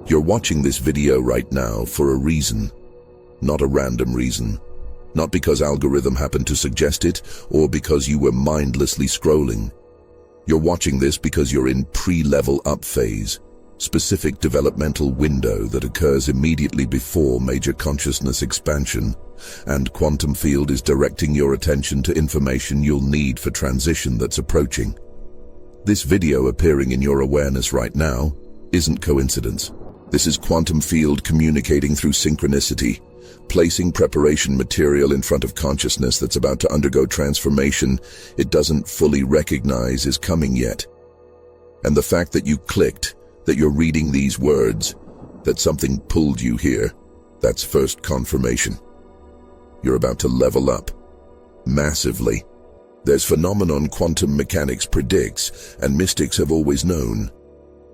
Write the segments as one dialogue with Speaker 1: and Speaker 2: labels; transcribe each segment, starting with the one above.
Speaker 1: You're watching this video right now for a reason, not a random reason. Not because algorithm happened to suggest it, or because you were mindlessly scrolling. You're watching this because you're in pre-level up phase, specific developmental window that occurs immediately before major consciousness expansion, and quantum field is directing your attention to information you'll need for transition that's approaching. This video appearing in your awareness right now isn't coincidence. This is quantum field communicating through synchronicity, placing preparation material in front of consciousness that's about to undergo transformation it doesn't fully recognize is coming yet. And the fact that you clicked, that you're reading these words, that something pulled you here, that's first confirmation. You're about to level up. Massively. There's phenomenon quantum mechanics predicts, and mystics have always known.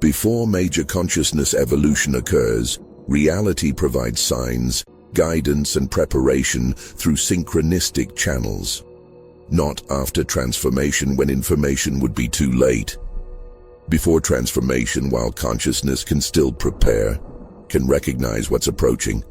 Speaker 1: Before major consciousness evolution occurs, reality provides signs, guidance and preparation through synchronistic channels. Not after transformation when information would be too late. Before transformation, while consciousness can still prepare, can recognize what's approaching,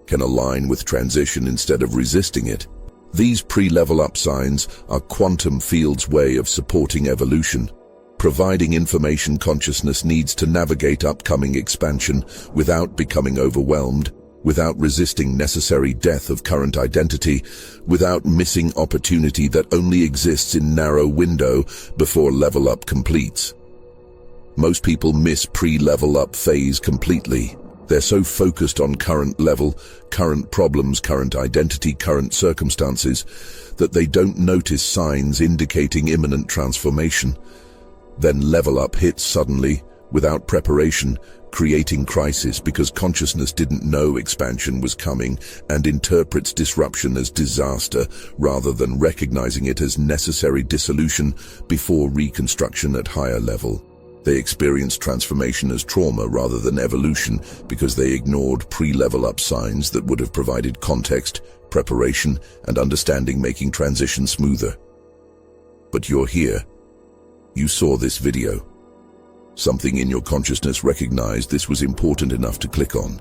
Speaker 1: can align with transition instead of resisting it. These pre-level up signs are quantum field's way of supporting evolution, providing information consciousness needs to navigate upcoming expansion without becoming overwhelmed, without resisting necessary death of current identity, without missing opportunity that only exists in narrow window before level up completes. Most people miss pre-level up phase completely. They're so focused on current level, current problems, current identity, current circumstances, that they don't notice signs indicating imminent transformation. Then level up hits suddenly, without preparation, creating crisis because consciousness didn't know expansion was coming and interprets disruption as disaster rather than recognizing it as necessary dissolution before reconstruction at higher level. They experience transformation as trauma rather than evolution because they ignored pre-level up signs that would have provided context, preparation, and understanding, making transition smoother. But you're here. You saw this video. Something in your consciousness recognized this was important enough to click on.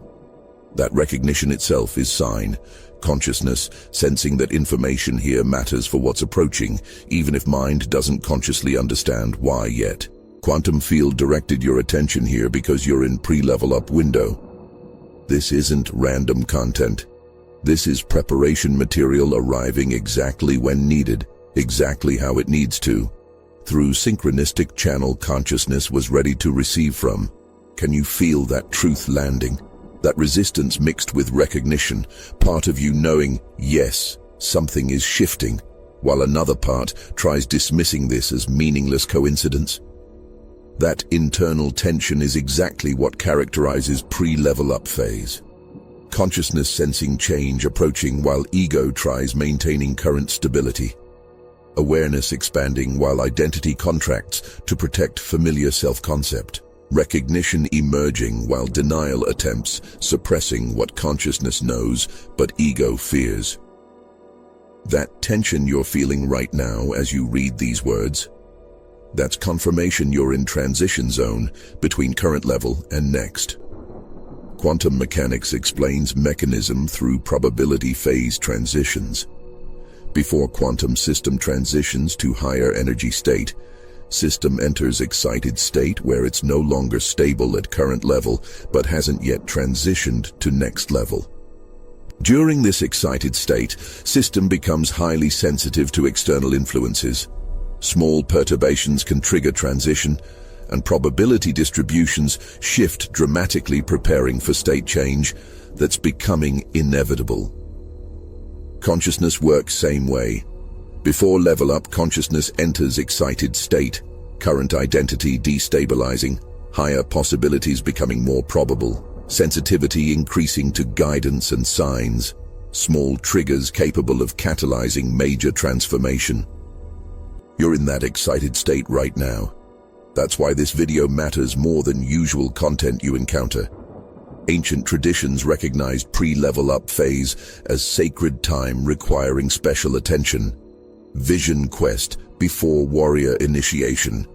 Speaker 1: That recognition itself is sign. Consciousness sensing that information here matters for what's approaching, even if mind doesn't consciously understand why yet. Quantum field directed your attention here because you're in pre-level up window. This isn't random content. This is preparation material arriving exactly when needed, exactly how it needs to. Through synchronistic channel consciousness was ready to receive from. Can you feel that truth landing? That resistance mixed with recognition, part of you knowing, yes, something is shifting, while another part tries dismissing this as meaningless coincidence? That internal tension is exactly what characterizes pre-level up phase. Consciousness sensing change approaching while ego tries maintaining current stability. Awareness expanding while identity contracts to protect familiar self-concept. Recognition emerging while denial attempts, suppressing what consciousness knows but ego fears. That tension you're feeling right now as you read these words, that's confirmation you're in transition zone between current level and next. Quantum mechanics explains mechanism through probability phase transitions. Before quantum system transitions to higher energy state, system enters excited state where it's no longer stable at current level but hasn't yet transitioned to next level. During this excited state, system becomes highly sensitive to external influences. Small perturbations can trigger transition, and probability distributions shift dramatically, preparing for state change that's becoming inevitable. Consciousness works same way. Before level up, consciousness enters excited state, current identity destabilizing, higher possibilities becoming more probable, sensitivity increasing to guidance and signs, small triggers capable of catalyzing major transformation. You're in that excited state right now. That's why this video matters more than usual content you encounter. Ancient traditions recognized pre-level up phase as sacred time requiring special attention. Vision quest before warrior initiation.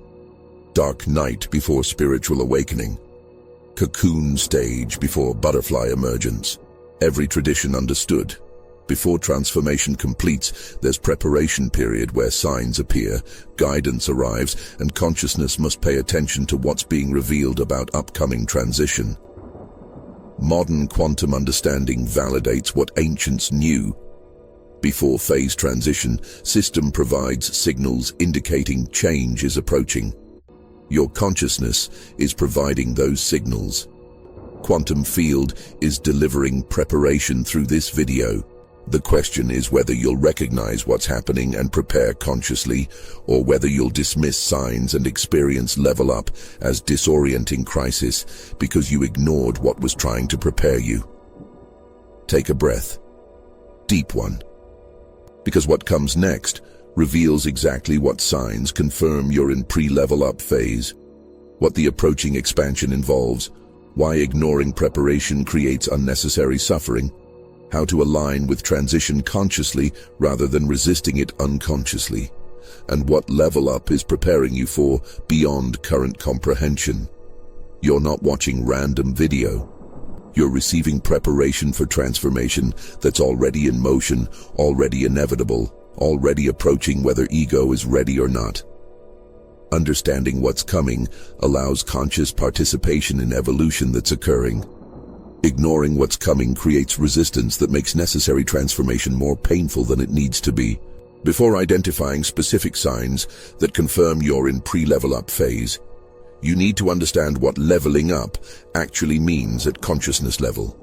Speaker 1: Dark night before spiritual awakening. Cocoon stage before butterfly emergence. Every tradition understood. Before transformation completes, there's preparation period where signs appear, guidance arrives, and consciousness must pay attention to what's being revealed about upcoming transition. Modern quantum understanding validates what ancients knew. Before phase transition, system provides signals indicating change is approaching. Your consciousness is providing those signals. Quantum field is delivering preparation through this video. The question is whether you'll recognize what's happening and prepare consciously, or whether you'll dismiss signs and experience level up as disorienting crisis because you ignored what was trying to prepare you. Take a breath. Deep one. Because what comes next reveals exactly what signs confirm you're in pre-level up phase, what the approaching expansion involves, why ignoring preparation creates unnecessary suffering, how to align with transition consciously rather than resisting it unconsciously, and what level up is preparing you for beyond current comprehension. You're not watching random video. You're receiving preparation for transformation that's already in motion, already inevitable, already approaching whether ego is ready or not. Understanding what's coming allows conscious participation in evolution that's occurring. Ignoring what's coming creates resistance that makes necessary transformation more painful than it needs to be. Before identifying specific signs that confirm you're in pre-level up phase, you need to understand what leveling up actually means at consciousness level.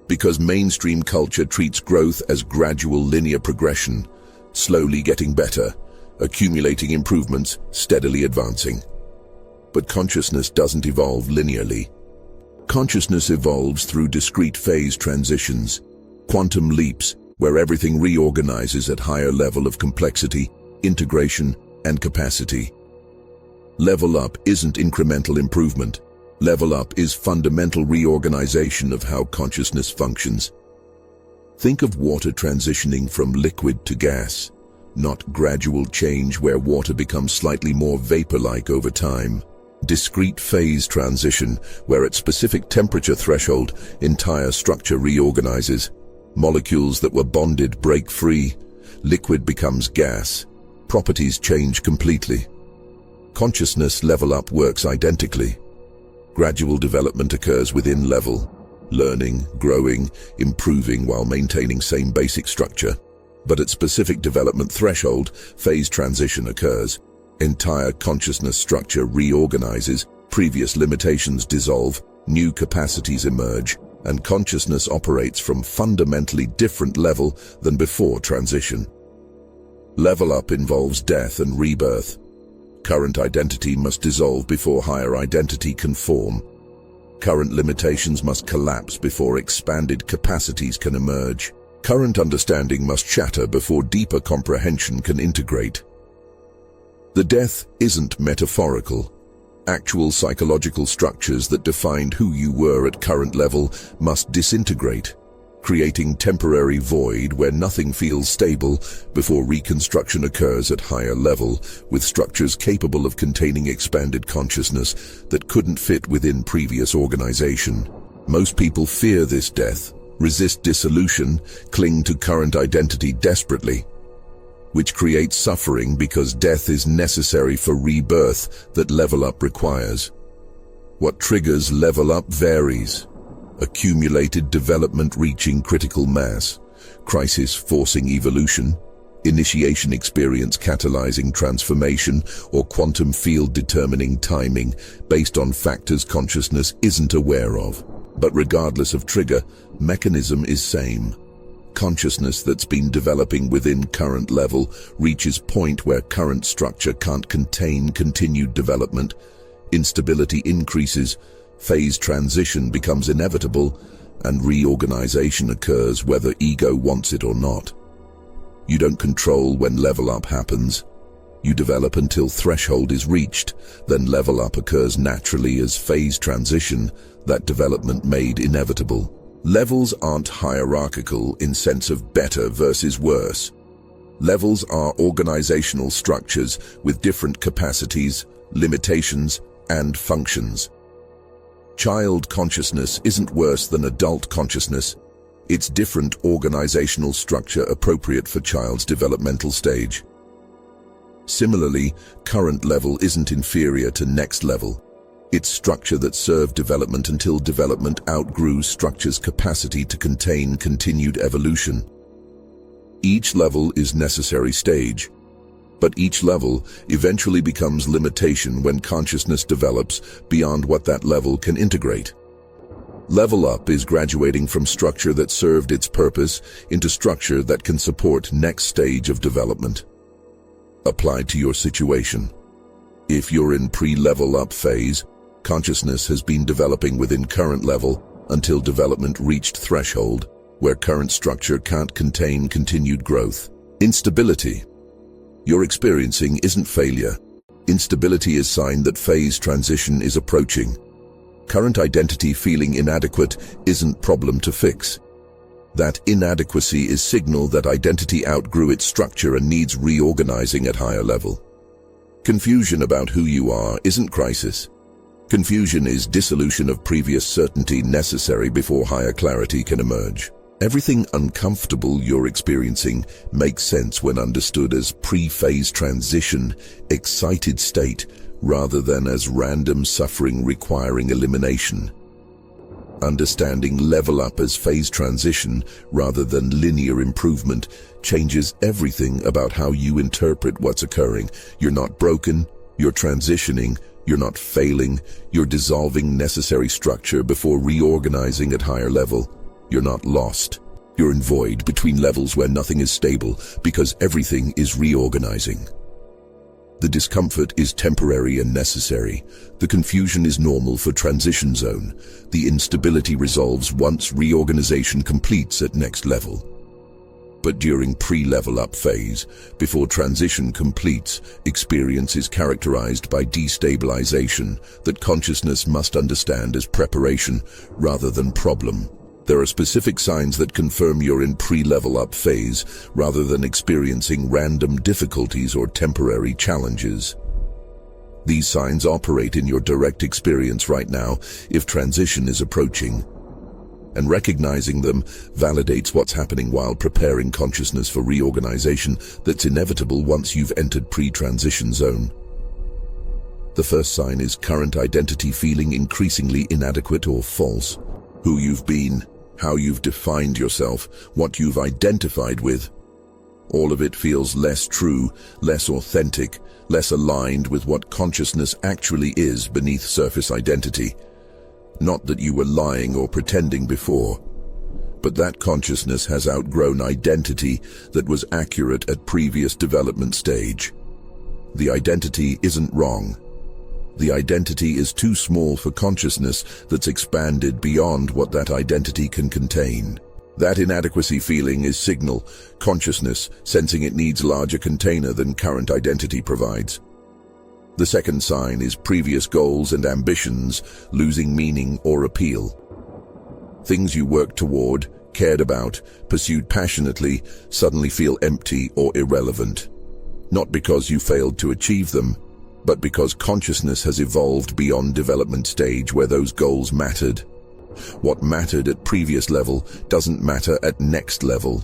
Speaker 1: Because mainstream culture treats growth as gradual linear progression, slowly getting better, accumulating improvements, steadily advancing. But consciousness doesn't evolve linearly. Consciousness evolves through discrete phase transitions, quantum leaps, where everything reorganizes at higher level of complexity, integration, and capacity. Level up isn't incremental improvement. Level up is fundamental reorganization of how consciousness functions. Think of water transitioning from liquid to gas, not gradual change where water becomes slightly more vapor-like over time. Discrete phase transition, where at specific temperature threshold, entire structure reorganizes. Molecules that were bonded break free. Liquid becomes gas. Properties change completely. Consciousness level up works identically. Gradual development occurs within level, learning, growing, improving while maintaining same basic structure. But at specific development threshold, phase transition occurs. Entire consciousness structure reorganizes, previous limitations dissolve, new capacities emerge, and consciousness operates from fundamentally different level than before transition. Level up involves death and rebirth. Current identity must dissolve before higher identity can form. Current limitations must collapse before expanded capacities can emerge. Current understanding must shatter before deeper comprehension can integrate. The death isn't metaphorical. Actual psychological structures that defined who you were at current level must disintegrate, creating temporary void where nothing feels stable before reconstruction occurs at higher level, with structures capable of containing expanded consciousness that couldn't fit within previous organization. Most people fear this death, resist dissolution, cling to current identity desperately, which creates suffering because death is necessary for rebirth that level up requires. What triggers level up varies. Accumulated development reaching critical mass, crisis forcing evolution, initiation experience catalyzing transformation, or quantum field determining timing based on factors consciousness isn't aware of. But regardless of trigger, mechanism is same. Consciousness that's been developing within current level reaches point where current structure can't contain continued development. Instability increases, phase transition becomes inevitable, and reorganization occurs whether ego wants it or not. You don't control when level up happens. You develop until threshold is reached, then level up occurs naturally as phase transition, that development made inevitable. Levels aren't hierarchical in sense of better versus worse. Levels are organizational structures with different capacities, limitations, and functions. Child consciousness isn't worse than adult consciousness. It's different organizational structure appropriate for child's developmental stage. Similarly, current level isn't inferior to next level. It's structure that served development until development outgrew structure's capacity to contain continued evolution. Each level is necessary stage, but each level eventually becomes limitation when consciousness develops beyond what that level can integrate. Level up is graduating from structure that served its purpose into structure that can support next stage of development. Applied to your situation. If you're in pre-level up phase, consciousness has been developing within current level until development reached threshold where current structure can't contain continued growth. Instability. You're experiencing isn't failure. Instability is sign that phase transition is approaching. Current identity feeling inadequate isn't problem to fix. That inadequacy is signal that identity outgrew its structure and needs reorganizing at higher level. Confusion about who you are isn't crisis. Confusion is dissolution of previous certainty necessary before higher clarity can emerge. Everything uncomfortable you're experiencing makes sense when understood as pre-phase transition, excited state, rather than as random suffering requiring elimination. Understanding level up as phase transition rather than linear improvement changes everything about how you interpret what's occurring. You're not broken, you're transitioning, you're not failing, you're dissolving necessary structure before reorganizing at higher level. You're not lost. You're in void between levels where nothing is stable because everything is reorganizing. The discomfort is temporary and necessary. The confusion is normal for transition zone. The instability resolves once reorganization completes at next level. But during pre-level up phase, before transition completes, experience is characterized by destabilization that consciousness must understand as preparation rather than problem. There are specific signs that confirm you're in pre-level up phase rather than experiencing random difficulties or temporary challenges. These signs operate in your direct experience right now if transition is approaching. And recognizing them validates what's happening while preparing consciousness for reorganization that's inevitable once you've entered pre-transition zone. The first sign is current identity feeling increasingly inadequate or false. Who you've been, how you've defined yourself, what you've identified with. All of it feels less true, less authentic, less aligned with what consciousness actually is beneath surface identity. Not that you were lying or pretending before, but that consciousness has outgrown identity that was accurate at previous development stage. The identity isn't wrong. The identity is too small for consciousness that's expanded beyond what that identity can contain. That inadequacy feeling is signal, consciousness sensing it needs larger container than current identity provides. The second sign is previous goals and ambitions losing meaning or appeal. Things you worked toward, cared about, pursued passionately, suddenly feel empty or irrelevant. Not because you failed to achieve them, but because consciousness has evolved beyond development stage where those goals mattered. What mattered at previous level doesn't matter at next level.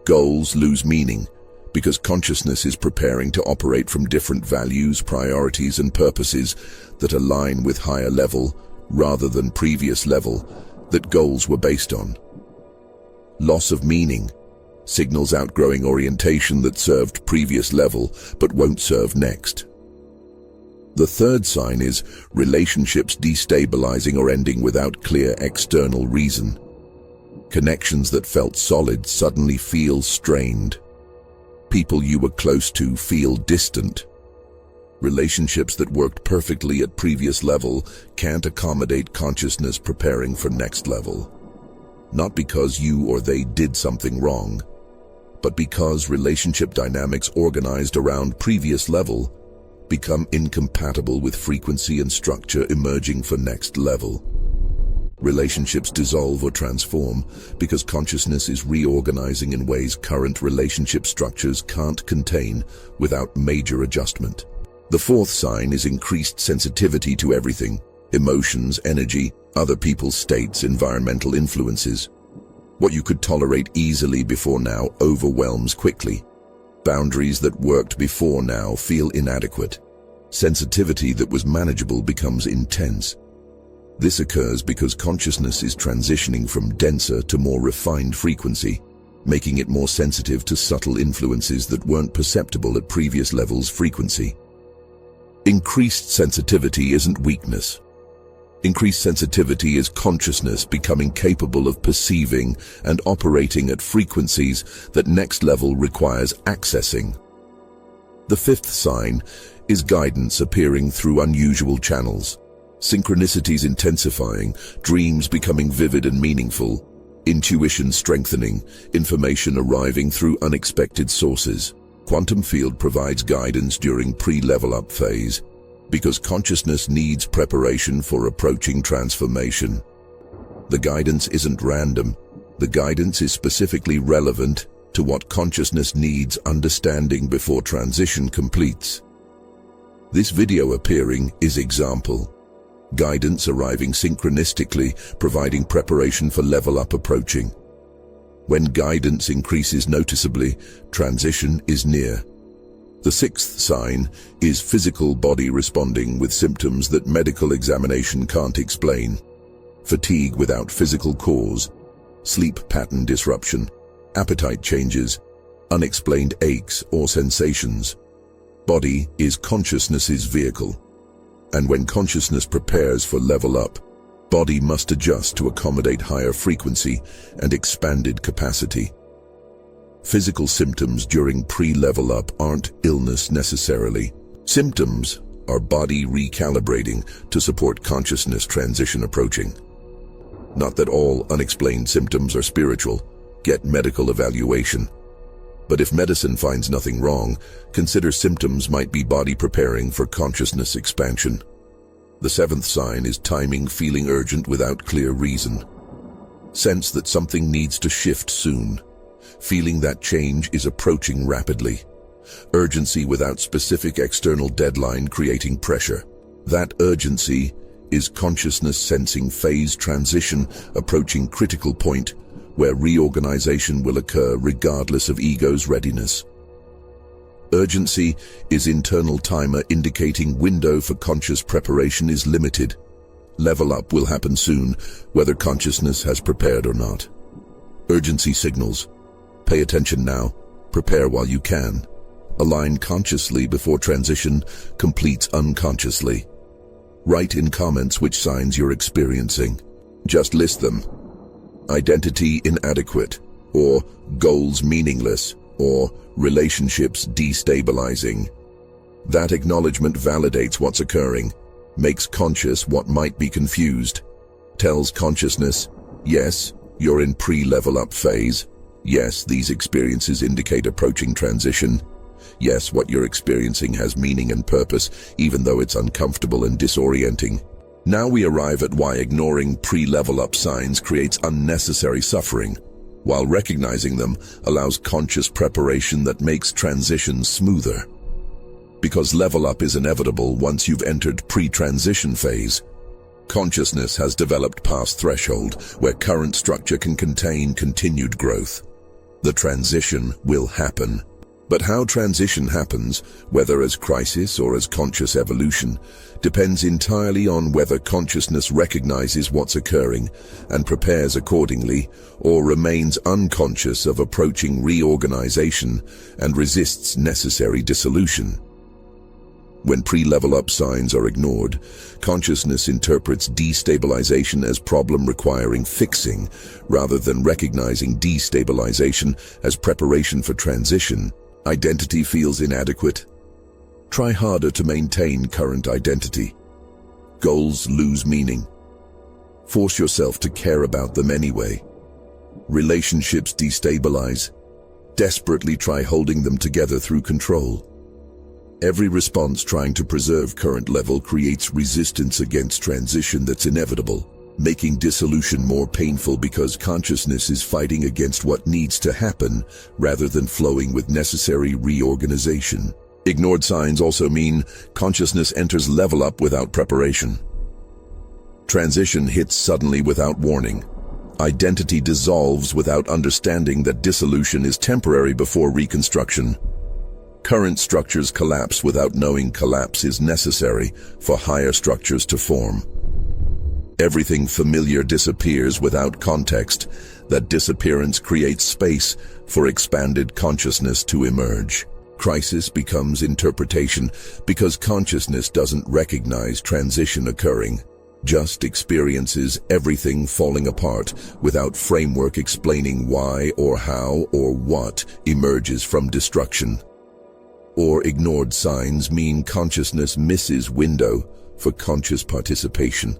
Speaker 1: Goals lose meaning because consciousness is preparing to operate from different values, priorities, and purposes that align with higher level rather than previous level that goals were based on. Loss of meaning signals outgrowing orientation that served previous level but won't serve next. The third sign is relationships destabilizing or ending without clear external reason. Connections that felt solid suddenly feel strained. People you were close to feel distant. Relationships that worked perfectly at previous level can't accommodate consciousness preparing for next level. Not because you or they did something wrong, but because relationship dynamics organized around previous level become incompatible with frequency and structure emerging for next level. Relationships dissolve or transform because consciousness is reorganizing in ways current relationship structures can't contain without major adjustment. The fourth sign is increased sensitivity to everything. emotions, energy, other people's states, environmental influences. What you could tolerate easily before now overwhelms quickly. Boundaries that worked before now feel inadequate. Sensitivity that was manageable becomes intense. This occurs because consciousness is transitioning from denser to more refined frequency, making it more sensitive to subtle influences that weren't perceptible at previous levels of frequency. Increased sensitivity isn't weakness. Increased sensitivity is consciousness becoming capable of perceiving and operating at frequencies that next level requires accessing. The fifth sign is guidance appearing through unusual channels. Synchronicities intensifying, dreams becoming vivid and meaningful, intuition strengthening, information arriving through unexpected sources. Quantum field provides guidance during pre-level up phase, because consciousness needs preparation for approaching transformation. The guidance isn't random. The guidance is specifically relevant to what consciousness needs understanding before transition completes. This video appearing is example. Guidance arriving synchronistically, providing preparation for level up approaching. When guidance increases noticeably, transition is near. The sixth sign is physical body responding with symptoms that medical examination can't explain. Fatigue without physical cause, sleep pattern disruption, appetite changes, unexplained aches or sensations. Body is consciousness's vehicle. And when consciousness prepares for level up, body must adjust to accommodate higher frequency and expanded capacity. Physical symptoms during pre-level up aren't illness necessarily. Symptoms are body recalibrating to support consciousness transition approaching. Not that all unexplained symptoms are spiritual. Get medical evaluation. But if medicine finds nothing wrong, consider symptoms might be body preparing for consciousness expansion. The seventh sign is timing feeling urgent without clear reason. Sense that something needs to shift soon. Feeling that change is approaching rapidly. Urgency without specific external deadline creating pressure. That urgency is consciousness sensing phase transition approaching critical point where reorganization will occur regardless of ego's readiness. Urgency is internal timer indicating window for conscious preparation is limited. Level up will happen soon, whether consciousness has prepared or not. Urgency signals. Pay attention now. Prepare while you can. Align consciously before transition completes unconsciously. Write in comments which signs you're experiencing. Just list them. Identity inadequate, or goals meaningless, or relationships destabilizing. That acknowledgement validates what's occurring, makes conscious what might be confused, tells consciousness, yes, you're in pre-level up phase. Yes, these experiences indicate approaching transition. Yes, what you're experiencing has meaning and purpose, even though it's uncomfortable and disorienting. Now we arrive at why ignoring pre-level up signs creates unnecessary suffering, while recognizing them allows conscious preparation that makes transition smoother. Because level up is inevitable once you've entered pre-transition phase, consciousness has developed past threshold where current structure can contain continued growth. The transition will happen. But how transition happens, whether as crisis or as conscious evolution, depends entirely on whether consciousness recognizes what's occurring and prepares accordingly, or remains unconscious of approaching reorganization and resists necessary dissolution. When pre-level up signs are ignored, consciousness interprets destabilization as problem requiring fixing, rather than recognizing destabilization as preparation for transition. Identity feels inadequate. Try harder to maintain current identity. Goals lose meaning. Force yourself to care about them anyway. Relationships destabilize. Desperately try holding them together through control. Every response trying to preserve current level creates resistance against transition that's inevitable, making dissolution more painful because consciousness is fighting against what needs to happen rather than flowing with necessary reorganization. Ignored signs also mean consciousness enters level up without preparation. Transition hits suddenly without warning. Identity dissolves without understanding that dissolution is temporary before reconstruction. Current structures collapse without knowing collapse is necessary for higher structures to form. Everything familiar disappears without context. That disappearance creates space for expanded consciousness to emerge. Crisis becomes interpretation because consciousness doesn't recognize transition occurring, just experiences everything falling apart without framework explaining why or how or what emerges from destruction. Or ignored signs mean consciousness misses window for conscious participation.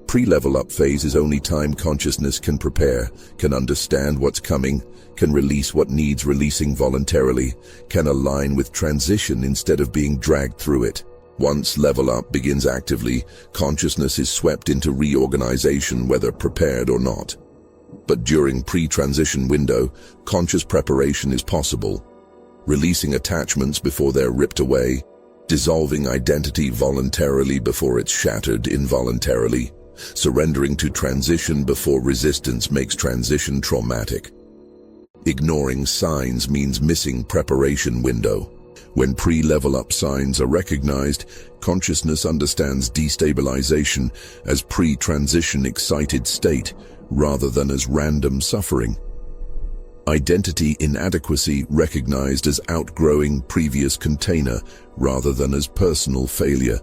Speaker 1: Pre-level up phase is only time consciousness can prepare, can understand what's coming, can release what needs releasing voluntarily, can align with transition instead of being dragged through it. Once level up begins actively, consciousness is swept into reorganization whether prepared or not. But during pre-transition window, conscious preparation is possible. Releasing attachments before they're ripped away, dissolving identity voluntarily before it's shattered involuntarily, surrendering to transition before resistance makes transition traumatic. Ignoring signs means missing preparation window. When pre-level up signs are recognized, consciousness understands destabilization as pre-transition excited state rather than as random suffering. Identity inadequacy recognized as outgrowing previous container rather than as personal failure.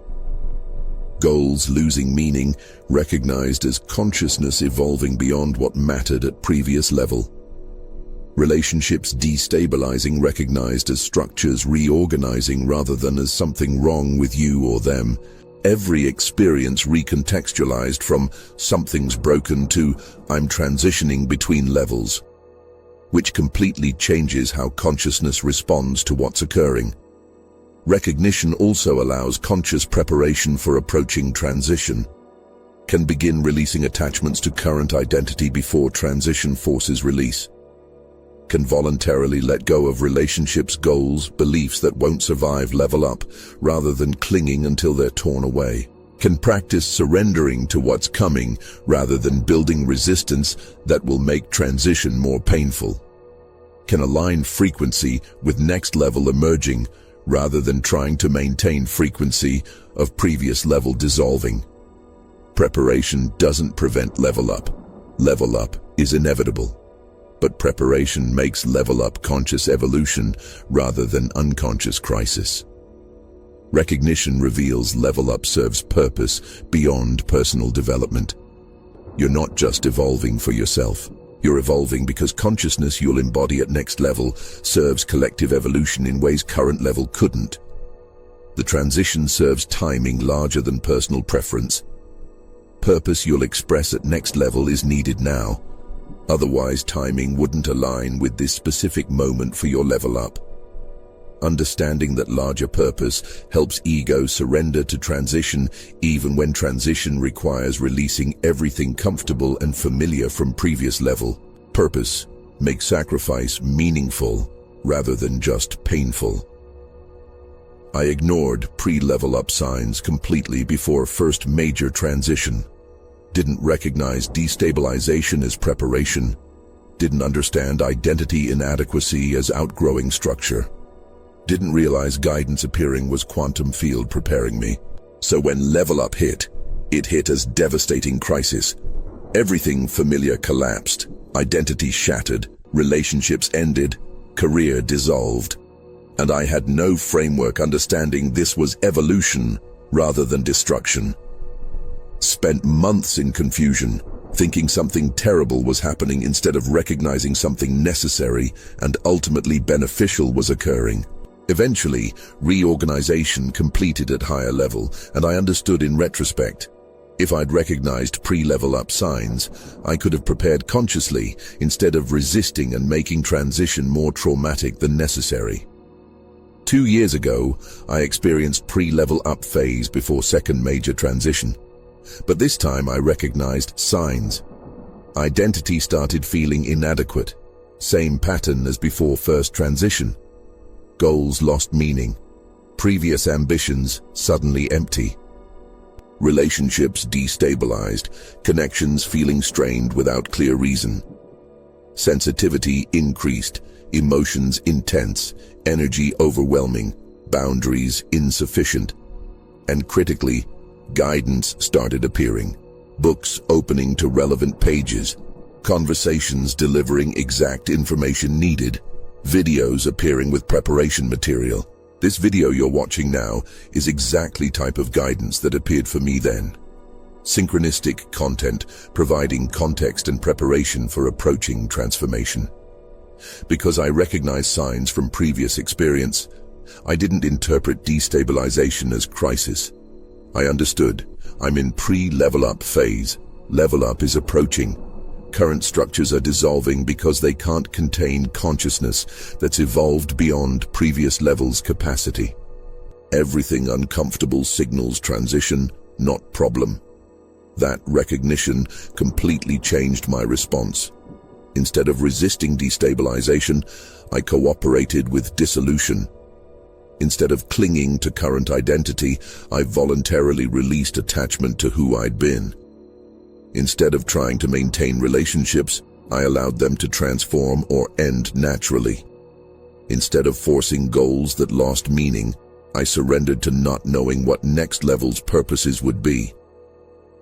Speaker 1: Goals losing meaning recognized as consciousness evolving beyond what mattered at previous level. Relationships destabilizing recognized as structures reorganizing rather than as something wrong with you or them. Every experience recontextualized from something's broken to I'm transitioning between levels, which completely changes how consciousness responds to what's occurring. Recognition also allows conscious preparation for approaching transition, can begin releasing attachments to current identity before transition forces release, can voluntarily let go of relationships, goals, beliefs that won't survive level up rather than clinging until they're torn away, can practice surrendering to what's coming rather than building resistance that will make transition more painful, can align frequency with next level emerging rather than trying to maintain frequency of previous level dissolving. Preparation doesn't prevent level up. Level up is inevitable, but preparation makes level up conscious evolution rather than unconscious crisis. Recognition reveals level up serves purpose beyond personal development. You're not just evolving for yourself. You're evolving because consciousness you'll embody at next level serves collective evolution in ways current level couldn't. The transition serves timing larger than personal preference. Purpose you'll express at next level is needed now. Otherwise, timing wouldn't align with this specific moment for your level up. Understanding that larger purpose helps ego surrender to transition even when transition requires releasing everything comfortable and familiar from previous level. Purpose makes sacrifice meaningful rather than just painful. I ignored pre-level up signs completely before first major transition. Didn't recognize destabilization as preparation. Didn't understand identity inadequacy as outgrowing structure. Didn't realize guidance appearing was quantum field preparing me. So when level up hit, it hit as devastating crisis. Everything familiar collapsed, identity shattered, relationships ended, career dissolved. And I had no framework understanding this was evolution rather than destruction. Spent months in confusion, thinking something terrible was happening instead of recognizing something necessary and ultimately beneficial was occurring. Eventually, reorganization completed at higher level, and I understood in retrospect. If I'd recognized pre-level up signs, I could have prepared consciously instead of resisting and making transition more traumatic than necessary. 2 years ago, I experienced pre-level up phase before second major transition. But this time I recognized signs. Identity started feeling inadequate, same pattern as before first transition. Goals lost meaning. Previous ambitions suddenly empty. relationships destabilized, connections feeling strained without clear reason. Sensitivity increased, emotions intense, energy overwhelming, boundaries insufficient. And critically, guidance started appearing. Books opening to relevant pages, conversations delivering exact information needed, videos appearing with preparation material. This video you're watching now is exactly type of guidance that appeared for me then. Synchronistic content providing context and preparation for approaching transformation. Because I recognize signs from previous experience, I didn't interpret destabilization as crisis. I understood I'm in pre-level up phase. Level up is approaching. Current structures are dissolving because they can't contain consciousness that's evolved beyond previous levels' capacity. Everything uncomfortable signals transition, not problem. That recognition completely changed my response. Instead of resisting destabilization, I cooperated with dissolution. Instead of clinging to current identity, I voluntarily released attachment to who I'd been. Instead of trying to maintain relationships, I allowed them to transform or end naturally. Instead of forcing goals that lost meaning, I surrendered to not knowing what next level's purposes would be.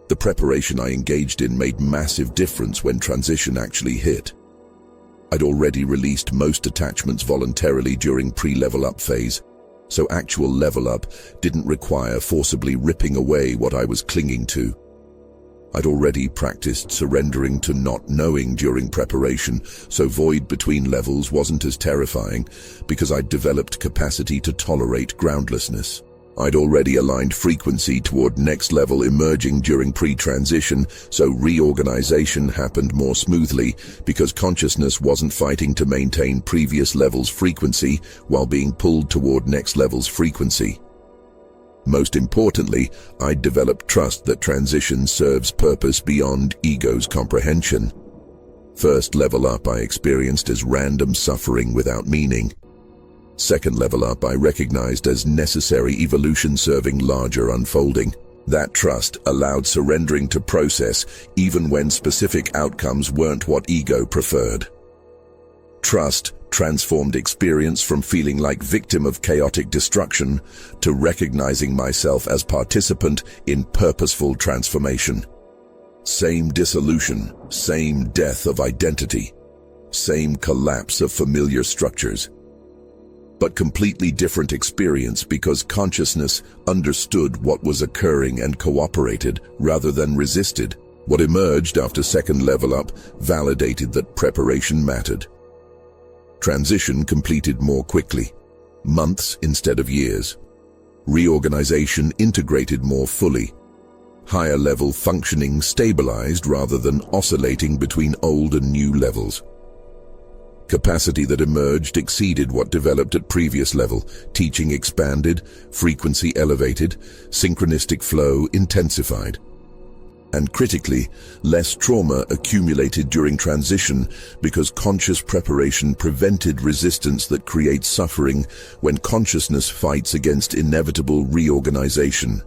Speaker 1: The preparation I engaged in made massive difference when transition actually hit. I'd already released most attachments voluntarily during pre-level up phase, so actual level up didn't require forcibly ripping away what I was clinging to. I'd already practiced surrendering to not knowing during preparation, so void between levels wasn't as terrifying because I'd developed capacity to tolerate groundlessness. I'd already aligned frequency toward next level emerging during pre-transition, so reorganization happened more smoothly because consciousness wasn't fighting to maintain previous levels' frequency while being pulled toward next level's frequency. Most importantly, I'd developed trust that transition serves purpose beyond ego's comprehension. First level up I experienced as random suffering without meaning. Second level up I recognized as necessary evolution serving larger unfolding. That trust allowed surrendering to process even when specific outcomes weren't what ego preferred. Trust transformed experience from feeling like victim of chaotic destruction to recognizing myself as participant in purposeful transformation. Same dissolution, same death of identity, same collapse of familiar structures. But completely different experience because consciousness understood what was occurring and cooperated rather than resisted. What emerged after second level up validated that preparation mattered. Transition completed more quickly, months instead of years. Reorganization integrated more fully. Higher level functioning stabilized rather than oscillating between old and new levels. Capacity that emerged exceeded what developed at previous level. Teaching expanded, frequency elevated, synchronistic flow intensified. And critically, less trauma accumulated during transition because conscious preparation prevented resistance that creates suffering when consciousness fights against inevitable reorganization.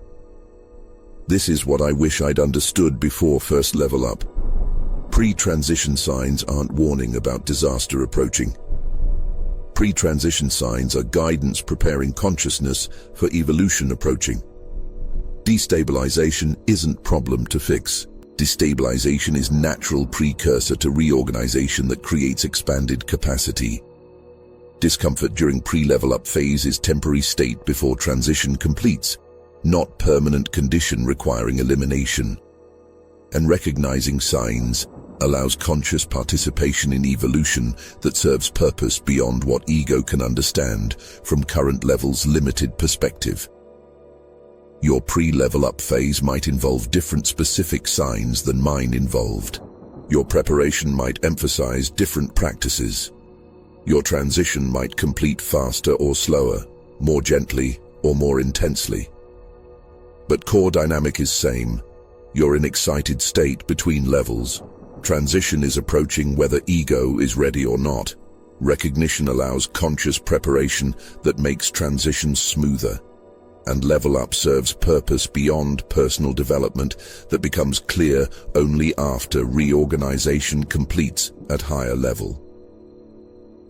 Speaker 1: This is what I wish I'd understood before first level up. Pre-transition signs aren't warning about disaster approaching. Pre-transition signs are guidance preparing consciousness for evolution approaching. Destabilization isn't problem to fix. Destabilization is natural precursor to reorganization that creates expanded capacity. Discomfort during pre-level up phase is temporary state before transition completes, not permanent condition requiring elimination. And recognizing signs allows conscious participation in evolution that serves purpose beyond what ego can understand from current level's limited perspective. Your pre-level up phase might involve different specific signs than mine involved. Your preparation might emphasize different practices. Your transition might complete faster or slower, more gently or more intensely. But core dynamic is same. You're in excited state between levels. Transition is approaching whether ego is ready or not. Recognition allows conscious preparation that makes transition smoother. And level up serves purpose beyond personal development that becomes clear only after reorganization completes at higher level.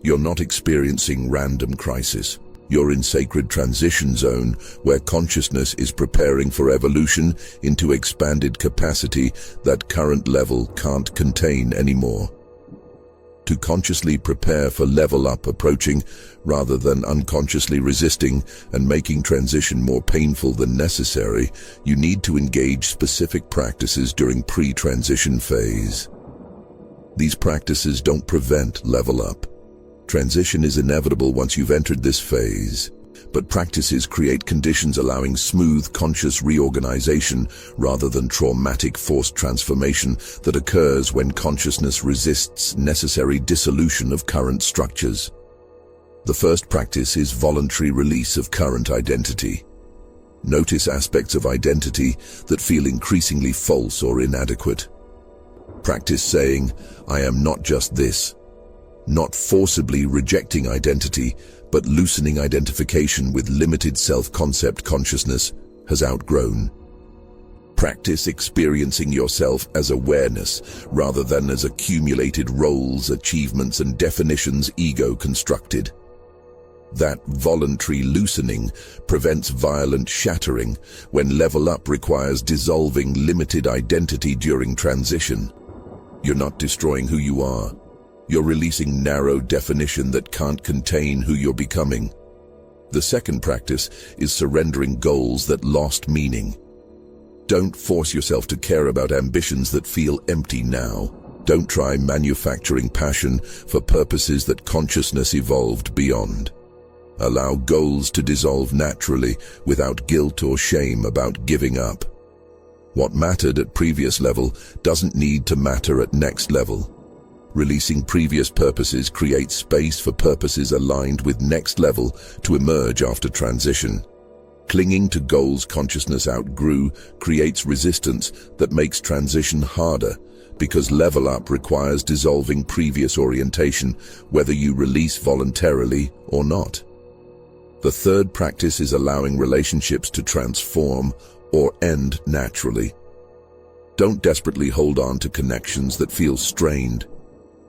Speaker 1: You're not experiencing random crisis. You're in sacred transition zone where consciousness is preparing for evolution into expanded capacity that current level can't contain anymore. To consciously prepare for level up approaching rather than unconsciously resisting and making transition more painful than necessary, you need to engage specific practices during pre-transition phase. These practices don't prevent level up. Transition is inevitable once you've entered this phase, but practices create conditions allowing smooth, conscious reorganization rather than traumatic forced transformation that occurs when consciousness resists necessary dissolution of current structures. The first practice is voluntary release of current identity. Notice aspects of identity that feel increasingly false or inadequate. Practice saying, "I am not just this." Not forcibly rejecting identity, but loosening identification with limited self-concept consciousness has outgrown. Practice experiencing yourself as awareness rather than as accumulated roles, achievements, and definitions ego constructed. That voluntary loosening prevents violent shattering when level up requires dissolving limited identity during transition. You're not destroying who you are. You're releasing narrow definition that can't contain who you're becoming. The second practice is surrendering goals that lost meaning. Don't force yourself to care about ambitions that feel empty now. Don't try manufacturing passion for purposes that consciousness evolved beyond. Allow goals to dissolve naturally without guilt or shame about giving up. What mattered at previous level doesn't need to matter at next level. Releasing previous purposes creates space for purposes aligned with next level to emerge after transition. Clinging to goals consciousness outgrew creates resistance that makes transition harder because level up requires dissolving previous orientation, whether you release voluntarily or not. The third practice is allowing relationships to transform or end naturally. Don't desperately hold on to connections that feel strained.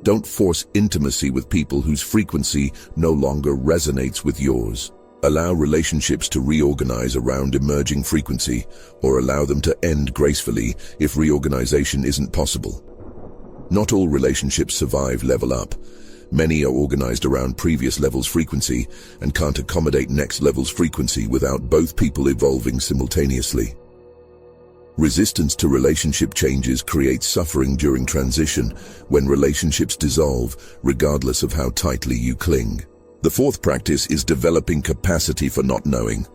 Speaker 1: Don't force intimacy with people whose frequency no longer resonates with yours. Allow relationships to reorganize around emerging frequency, or allow them to end gracefully if reorganization isn't possible. Not all relationships survive level up. Many are organized around previous level's frequency and can't accommodate next level's frequency without both people evolving simultaneously. Resistance to relationship changes creates suffering during transition when relationships dissolve, regardless of how tightly you cling. The fourth practice is developing capacity for not knowing.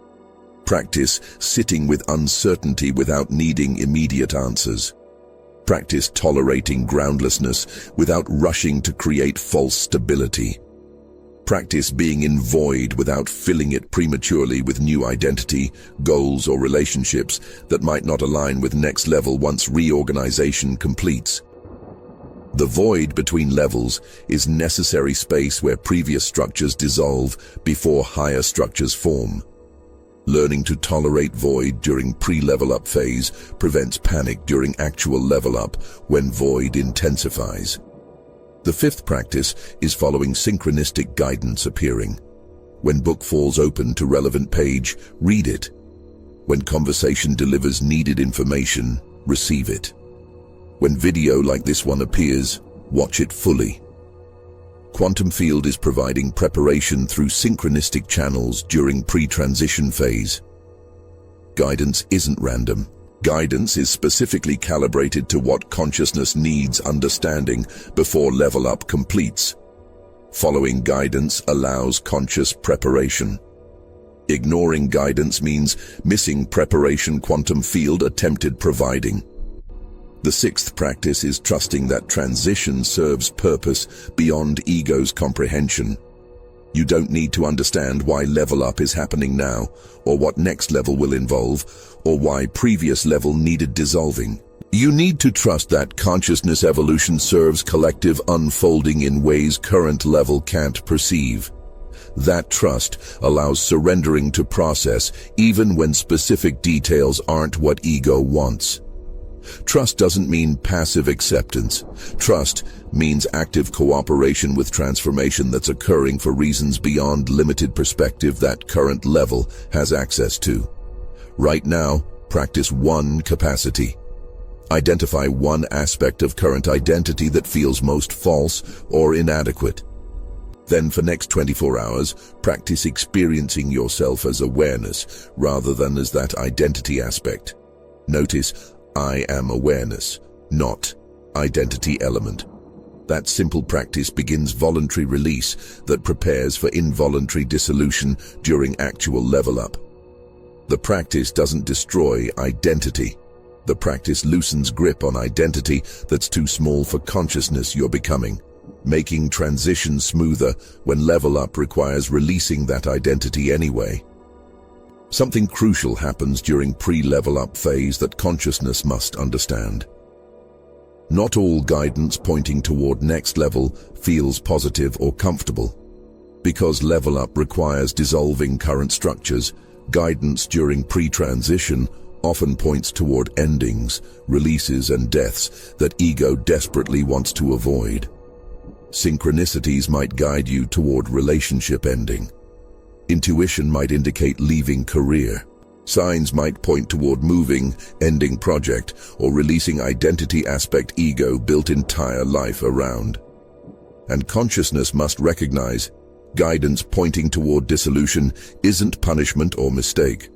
Speaker 1: Practice sitting with uncertainty without needing immediate answers. Practice tolerating groundlessness without rushing to create false stability. Practice being in void without filling it prematurely with new identity, goals, or relationships that might not align with next level once reorganization completes. The void between levels is necessary space where previous structures dissolve before higher structures form. Learning to tolerate void during pre-level up phase prevents panic during actual level up when void intensifies. The fifth practice is following synchronistic guidance appearing. When book falls open to relevant page, read it. When conversation delivers needed information, receive it. When video like this one appears, watch it fully. Quantum Field is providing preparation through synchronistic channels during pre-transition phase. Guidance isn't random. Guidance is specifically calibrated to what consciousness needs understanding before level up completes. Following guidance allows conscious preparation. Ignoring guidance means missing preparation Quantum Field attempted providing. The sixth practice is trusting that transition serves purpose beyond ego's comprehension. You don't need to understand why level up is happening now, or what next level will involve, or why previous level needed dissolving. You need to trust that consciousness evolution serves collective unfolding in ways current level can't perceive. That trust allows surrendering to process even when specific details aren't what ego wants. Trust doesn't mean passive acceptance. Trust means active cooperation with transformation that's occurring for reasons beyond limited perspective that current level has access to. Right now, practice one capacity. Identify one aspect of current identity that feels most false or inadequate. Then for next 24 hours, practice experiencing yourself as awareness rather than as that identity aspect. Notice, I am awareness, not identity element. That simple practice begins voluntary release that prepares for involuntary dissolution during actual level up. The practice doesn't destroy identity. The practice loosens grip on identity that's too small for consciousness you're becoming, making transition smoother when level up requires releasing that identity anyway. Something crucial happens during pre-level up phase that consciousness must understand. Not all guidance pointing toward next level feels positive or comfortable. Because level up requires dissolving current structures, guidance during pre-transition often points toward endings, releases and deaths that ego desperately wants to avoid. Synchronicities might guide you toward relationship ending. Intuition might indicate leaving career. Signs might point toward moving, ending project, or releasing identity aspect ego built entire life around. And consciousness must recognize guidance pointing toward dissolution isn't punishment or mistake.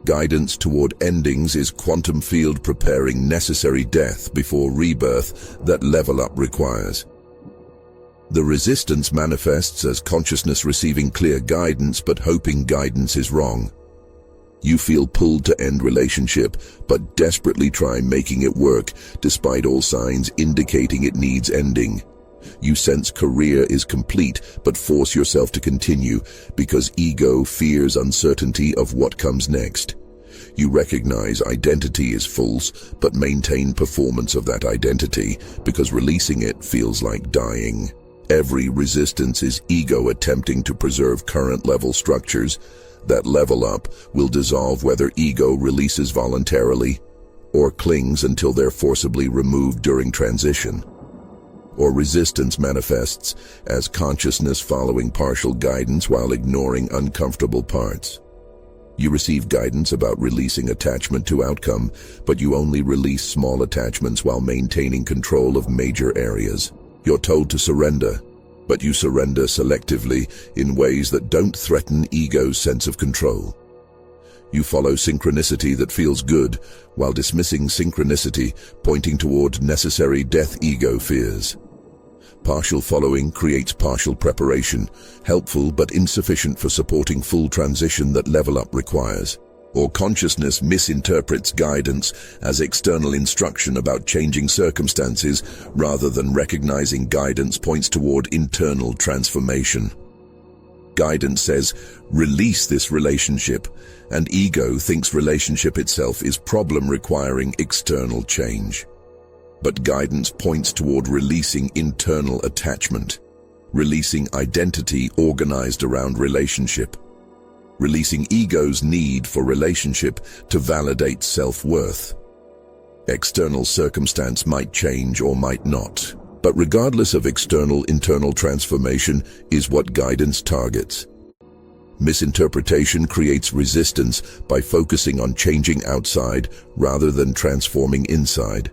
Speaker 1: Guidance toward endings is quantum field preparing necessary death before rebirth that level up requires. The resistance manifests as consciousness receiving clear guidance but hoping guidance is wrong. You feel pulled to end relationship but desperately try making it work despite all signs indicating it needs ending. You sense career is complete but force yourself to continue because ego fears uncertainty of what comes next. You recognize identity is false but maintain performance of that identity because releasing it feels like dying. Every resistance is ego attempting to preserve current level structures. That level up will dissolve whether ego releases voluntarily or clings until they're forcibly removed during transition. Or resistance manifests as consciousness following partial guidance while ignoring uncomfortable parts. You receive guidance about releasing attachment to outcome, but you only release small attachments while maintaining control of major areas. You're told to surrender, but you surrender selectively in ways that don't threaten ego's sense of control. You follow synchronicity that feels good, while dismissing synchronicity pointing toward necessary death ego fears. Partial following creates partial preparation, helpful but insufficient for supporting full transition that level up requires. Or consciousness misinterprets guidance as external instruction about changing circumstances rather than recognizing guidance points toward internal transformation. Guidance says, release this relationship, and ego thinks relationship itself is problem requiring external change. But guidance points toward releasing internal attachment, releasing identity organized around relationship, releasing ego's need for relationship to validate self-worth. External circumstance might change or might not, but regardless of external, internal transformation is what guidance targets. Misinterpretation creates resistance by focusing on changing outside rather than transforming inside.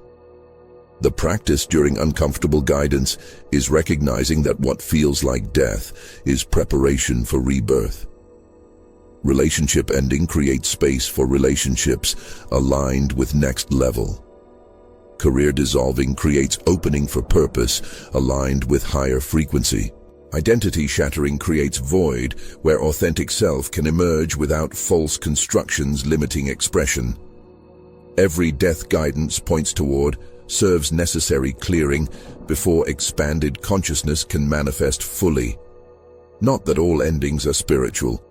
Speaker 1: The practice during uncomfortable guidance is recognizing that what feels like death is preparation for rebirth. Relationship ending creates space for relationships aligned with next level. Career dissolving creates opening for purpose aligned with higher frequency. Identity shattering creates void where authentic self can emerge without false constructions limiting expression. Every death guidance points toward serves necessary clearing before expanded consciousness can manifest fully. Not that all endings are spiritual.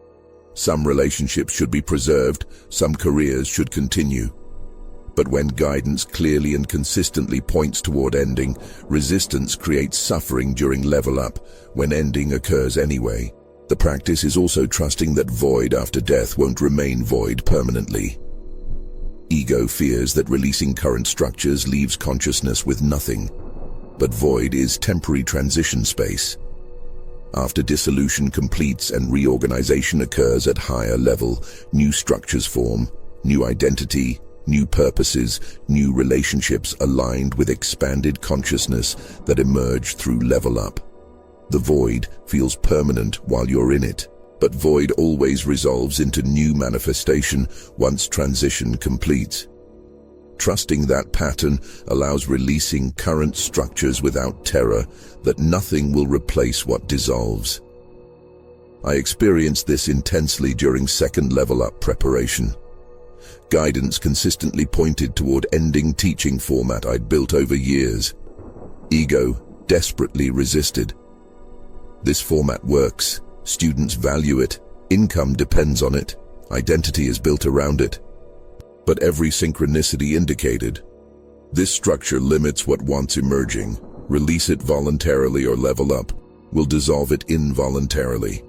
Speaker 1: Some relationships should be preserved, some careers should continue. But when guidance clearly and consistently points toward ending, resistance creates suffering during level up, when ending occurs anyway. The practice is also trusting that void after death won't remain void permanently. Ego fears that releasing current structures leaves consciousness with nothing, but void is temporary transition space. After dissolution completes and reorganization occurs at higher level, new structures form, new identity, new purposes, new relationships aligned with expanded consciousness that emerge through level up. The void feels permanent while you're in it, but void always resolves into new manifestation once transition completes. Trusting that pattern allows releasing current structures without terror that nothing will replace what dissolves. I experienced this intensely during second level up preparation. Guidance consistently pointed toward ending teaching format I'd built over years. Ego desperately resisted. This format works, students value it, income depends on it, identity is built around it. But every synchronicity indicated, this structure limits what wants emerging. Release it voluntarily or level up will dissolve it involuntarily.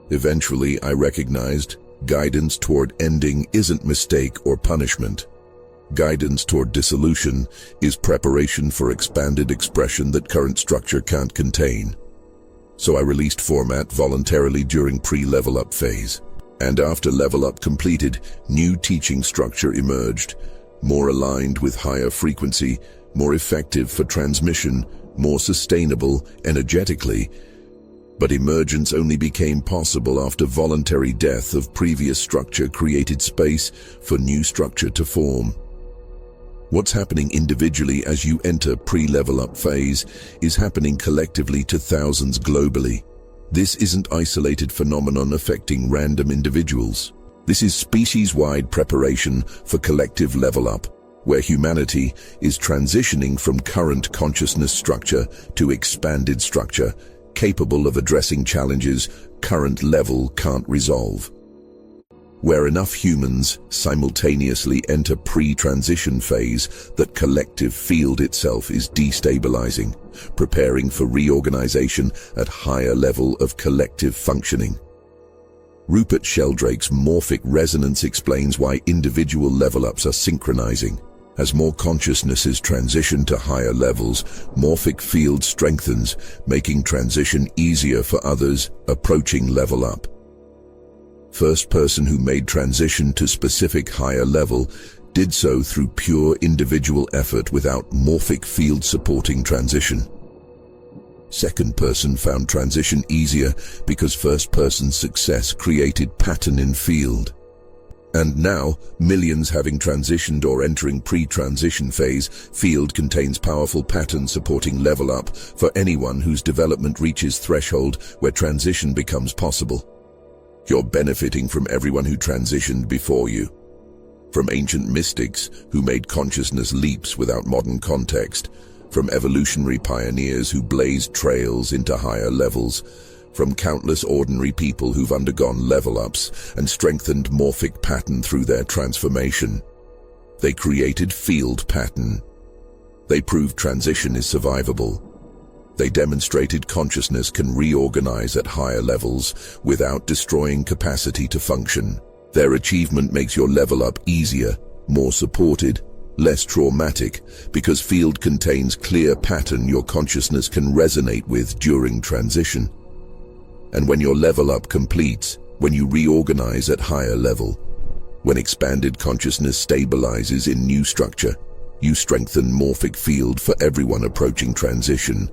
Speaker 1: Eventually, I recognized guidance toward ending isn't mistake or punishment. Guidance toward dissolution is preparation for expanded expression that current structure can't contain. So I released format voluntarily during pre-level up phase. And after level up completed, new teaching structure emerged, more aligned with higher frequency, more effective for transmission, more sustainable energetically. But emergence only became possible after voluntary death of previous structure created space for new structure to form. What's happening individually as you enter pre-level up phase is happening collectively to thousands globally. This isn't isolated phenomenon affecting random individuals. This is species-wide preparation for collective level up, where humanity is transitioning from current consciousness structure to expanded structure, capable of addressing challenges current level can't resolve. Where enough humans simultaneously enter pre-transition phase, that collective field itself is destabilizing, preparing for reorganization at higher level of collective functioning. Rupert Sheldrake's morphic resonance explains why individual level-ups are synchronizing. As more consciousnesses transition to higher levels, morphic field strengthens, making transition easier for others approaching level up. First person who made transition to specific higher level did so through pure individual effort without morphic field supporting transition. Second person found transition easier because first person's success created pattern in field. And now, millions having transitioned or entering pre-transition phase, field contains powerful pattern supporting level up for anyone whose development reaches threshold where transition becomes possible. You're benefiting from everyone who transitioned before you. From ancient mystics who made consciousness leaps without modern context, from evolutionary pioneers who blazed trails into higher levels, from countless ordinary people who've undergone level-ups and strengthened morphic pattern through their transformation. They created field pattern. They proved transition is survivable. They demonstrated consciousness can reorganize at higher levels without destroying capacity to function. Their achievement makes your level up easier, more supported, less traumatic, because field contains clear pattern your consciousness can resonate with during transition. And when your level up completes, when you reorganize at higher level, when expanded consciousness stabilizes in new structure, you strengthen morphic field for everyone approaching transition.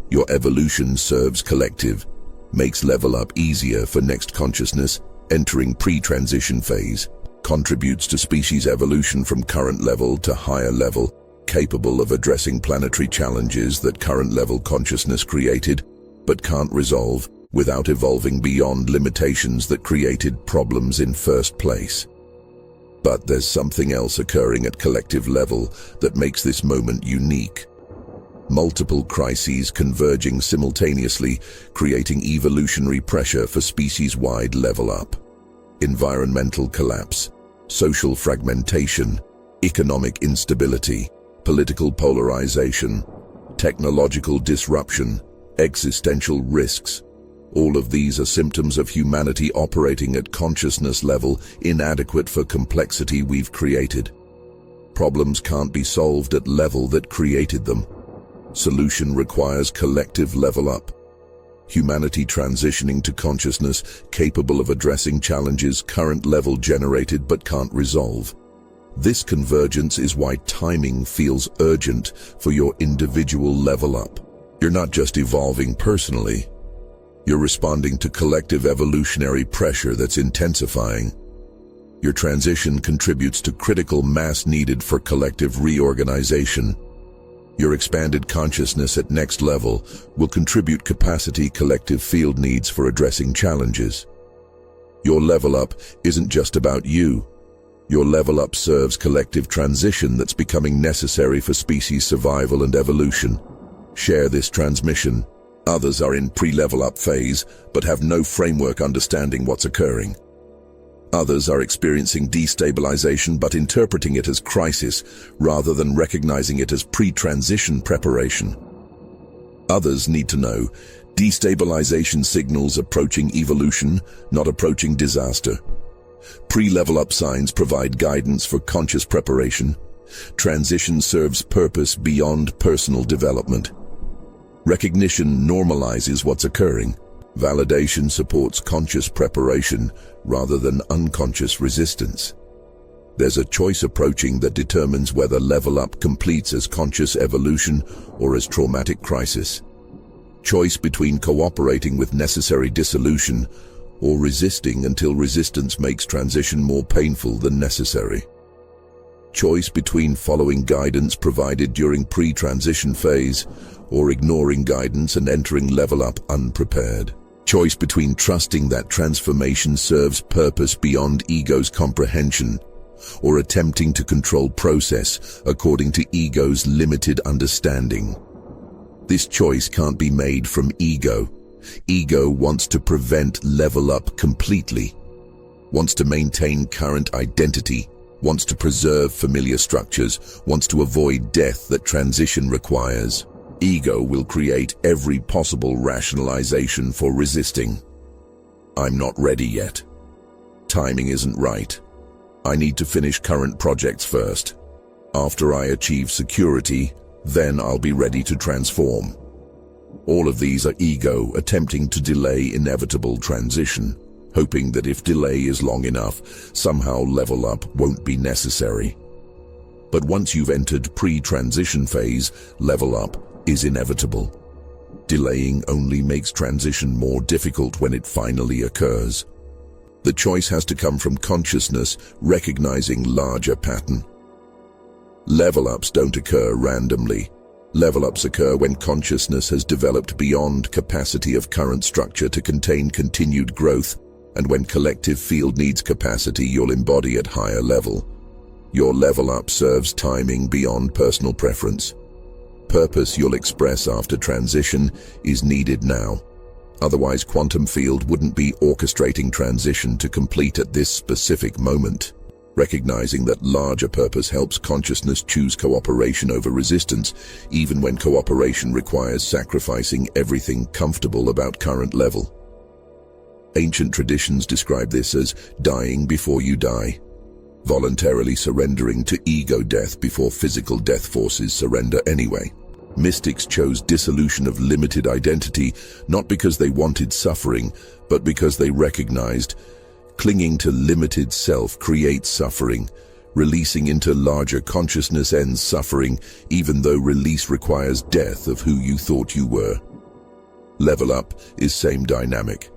Speaker 1: Your evolution serves collective, makes level up easier for next consciousness entering pre-transition phase, contributes to species evolution from current level to higher level, capable of addressing planetary challenges that current level consciousness created, but can't resolve without evolving beyond limitations that created problems in first place. But there's something else occurring at collective level that makes this moment unique. Multiple crises converging simultaneously, creating evolutionary pressure for species-wide level up. Environmental collapse, social fragmentation, economic instability, political polarization, technological disruption, existential risks. All of these are symptoms of humanity operating at consciousness level, inadequate for complexity we've created. Problems can't be solved at level that created them. Solution requires collective level up. Humanity transitioning to consciousness capable of addressing challenges current level generated but can't resolve. This convergence is why timing feels urgent for your individual level up. You're not just evolving personally. You're responding to collective evolutionary pressure that's intensifying. Your transition contributes to critical mass needed for collective reorganization. Your expanded consciousness at next level will contribute capacity collective field needs for addressing challenges. Your level up isn't just about you. Your level up serves collective transition that's becoming necessary for species survival and evolution. Share this transmission. Others are in pre-level up phase, but have no framework understanding what's occurring. Others are experiencing destabilization but interpreting it as crisis rather than recognizing it as pre-transition preparation. Others need to know destabilization signals approaching evolution, not approaching disaster. Pre-level up signs provide guidance for conscious preparation. Transition serves purpose beyond personal development. Recognition normalizes what's occurring. Validation supports conscious preparation rather than unconscious resistance. There's a choice approaching that determines whether level up completes as conscious evolution or as traumatic crisis. Choice between cooperating with necessary dissolution or resisting until resistance makes transition more painful than necessary. Choice between following guidance provided during pre-transition phase or ignoring guidance and entering level up unprepared. Choice between trusting that transformation serves purpose beyond ego's comprehension or attempting to control process according to ego's limited understanding. This choice can't be made from ego. Ego wants to prevent level up completely, wants to maintain current identity, wants to preserve familiar structures, wants to avoid death that transition requires. Ego will create every possible rationalization for resisting. I'm not ready yet. Timing isn't right. I need to finish current projects first. After I achieve security, then I'll be ready to transform. All of these are ego attempting to delay inevitable transition, hoping that if delay is long enough, somehow level up won't be necessary. But once you've entered pre-transition phase, level up is inevitable. Delaying only makes transition more difficult when it finally occurs. The choice has to come from consciousness recognizing larger pattern. Level ups don't occur randomly. Level ups occur when consciousness has developed beyond capacity of current structure to contain continued growth, and when collective field needs capacity you'll embody at higher level. Your level up serves timing beyond personal preference. Purpose you'll express after transition is needed now. Otherwise, quantum field wouldn't be orchestrating transition to complete at this specific moment. Recognizing that larger purpose helps consciousness choose cooperation over resistance, even when cooperation requires sacrificing everything comfortable about current level. Ancient traditions describe this as dying before you die, voluntarily surrendering to ego death before physical death forces surrender anyway. Mystics chose dissolution of limited identity not because they wanted suffering, but because they recognized clinging to limited self creates suffering. Releasing into larger consciousness ends suffering, even though release requires death of who you thought you were. Level up is same dynamic.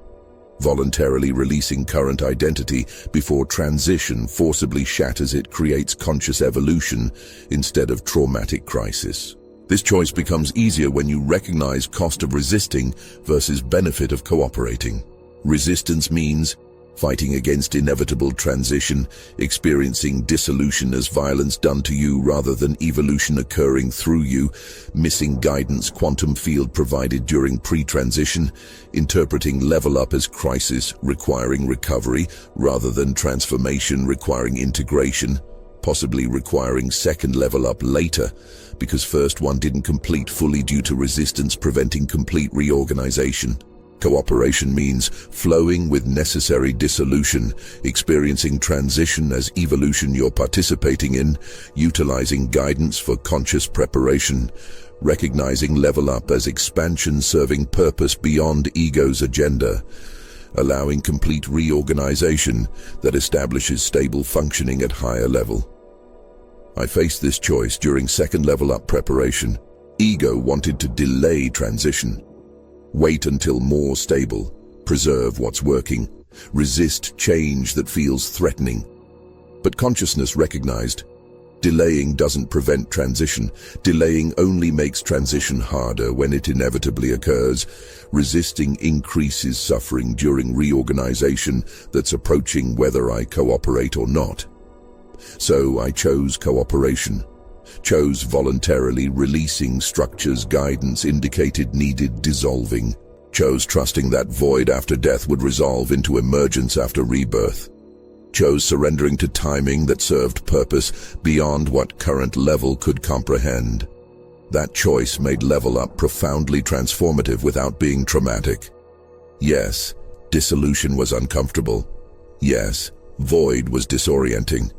Speaker 1: Voluntarily releasing current identity before transition forcibly shatters it creates conscious evolution instead of traumatic crisis. This choice becomes easier when you recognize cost of resisting versus benefit of cooperating. Resistance means fighting against inevitable transition, experiencing dissolution as violence done to you rather than evolution occurring through you, missing guidance quantum field provided during pre-transition, interpreting level up as crisis requiring recovery rather than transformation requiring integration, possibly requiring second level up later because first one didn't complete fully due to resistance preventing complete reorganization. Cooperation means flowing with necessary dissolution, experiencing transition as evolution you're participating in, utilizing guidance for conscious preparation, recognizing level up as expansion serving purpose beyond ego's agenda, allowing complete reorganization that establishes stable functioning at higher level. I faced this choice during second level up preparation. Ego wanted to delay transition. Wait until more stable, preserve what's working, resist change that feels threatening. But consciousness recognized, delaying doesn't prevent transition. Delaying only makes transition harder when it inevitably occurs. Resisting increases suffering during reorganization that's approaching whether I cooperate or not. So I chose cooperation. Chose voluntarily releasing structures guidance indicated needed dissolving. Chose trusting that void after death would resolve into emergence after rebirth. Chose surrendering to timing that served purpose beyond what current level could comprehend. That choice made level up profoundly transformative without being traumatic. Yes, dissolution was uncomfortable. Yes, void was disorienting.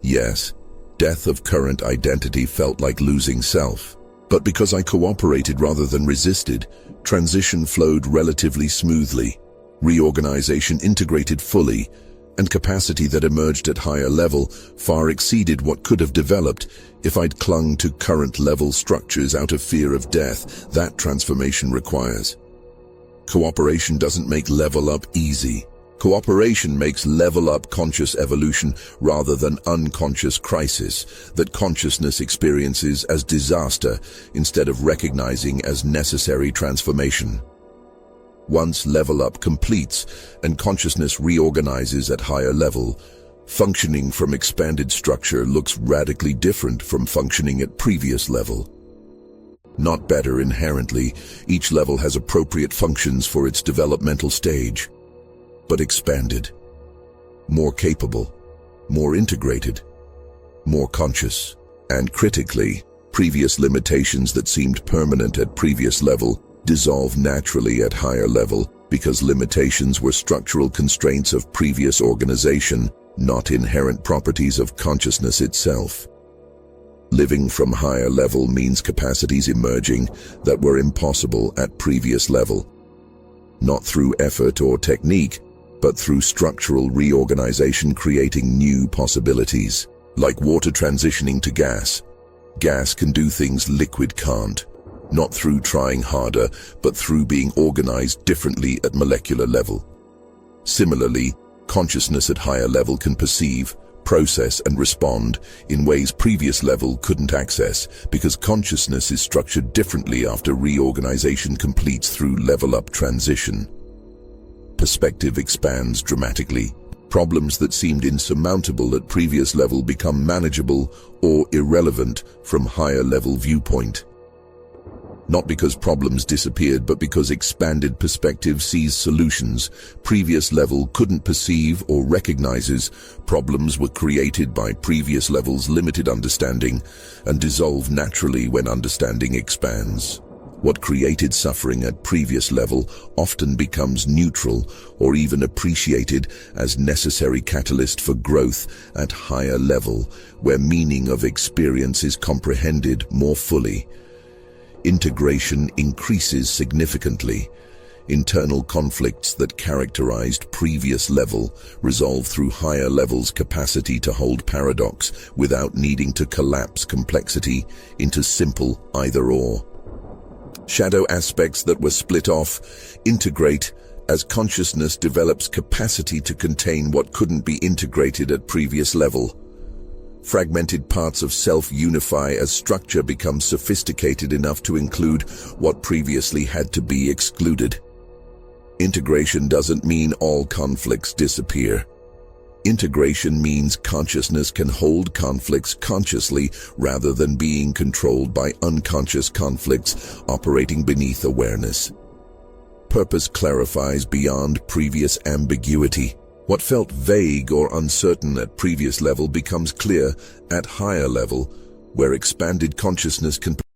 Speaker 1: Yes, death of current identity felt like losing self. But because I cooperated rather than resisted, transition flowed relatively smoothly. Reorganization integrated fully, and capacity that emerged at higher level far exceeded what could have developed if I'd clung to current level structures out of fear of death that transformation requires. Cooperation doesn't make level up easy. Cooperation makes level up conscious evolution rather than unconscious crisis that consciousness experiences as disaster instead of recognizing as necessary transformation. Once level up completes and consciousness reorganizes at higher level, functioning from expanded structure looks radically different from functioning at previous level. Not better inherently, each level has appropriate functions for its developmental stage, but expanded, more capable, more integrated, more conscious. And critically, previous limitations that seemed permanent at previous level dissolve naturally at higher level because limitations were structural constraints of previous organization, not inherent properties of consciousness itself. Living from higher level means capacities emerging that were impossible at previous level, not through effort or technique, but through structural reorganization creating new possibilities. Like water transitioning to gas. Gas can do things liquid can't, not through trying harder, but through being organized differently at molecular level. Similarly, consciousness at higher level can perceive, process, and respond in ways previous level couldn't access because consciousness is structured differently after reorganization completes through level-up transition. Perspective expands dramatically. Problems that seemed insurmountable at previous level become manageable or irrelevant from higher level viewpoint. Not because problems disappeared, but because expanded perspective sees solutions previous level couldn't perceive or recognizes. Problems were created by previous level's limited understanding and dissolve naturally when understanding expands. What created suffering at previous level often becomes neutral or even appreciated as necessary catalyst for growth at higher level, where meaning of experience is comprehended more fully. Integration increases significantly. Internal conflicts that characterized previous level resolve through higher level's capacity to hold paradox without needing to collapse complexity into simple either-or. Shadow aspects that were split off integrate as consciousness develops capacity to contain what couldn't be integrated at previous level. Fragmented parts of self unify as structure becomes sophisticated enough to include what previously had to be excluded. Integration doesn't mean all conflicts disappear. Integration means consciousness can hold conflicts consciously rather than being controlled by unconscious conflicts operating beneath awareness. Purpose clarifies beyond previous ambiguity. What felt vague or uncertain at previous level becomes clear at higher level, where expanded consciousness can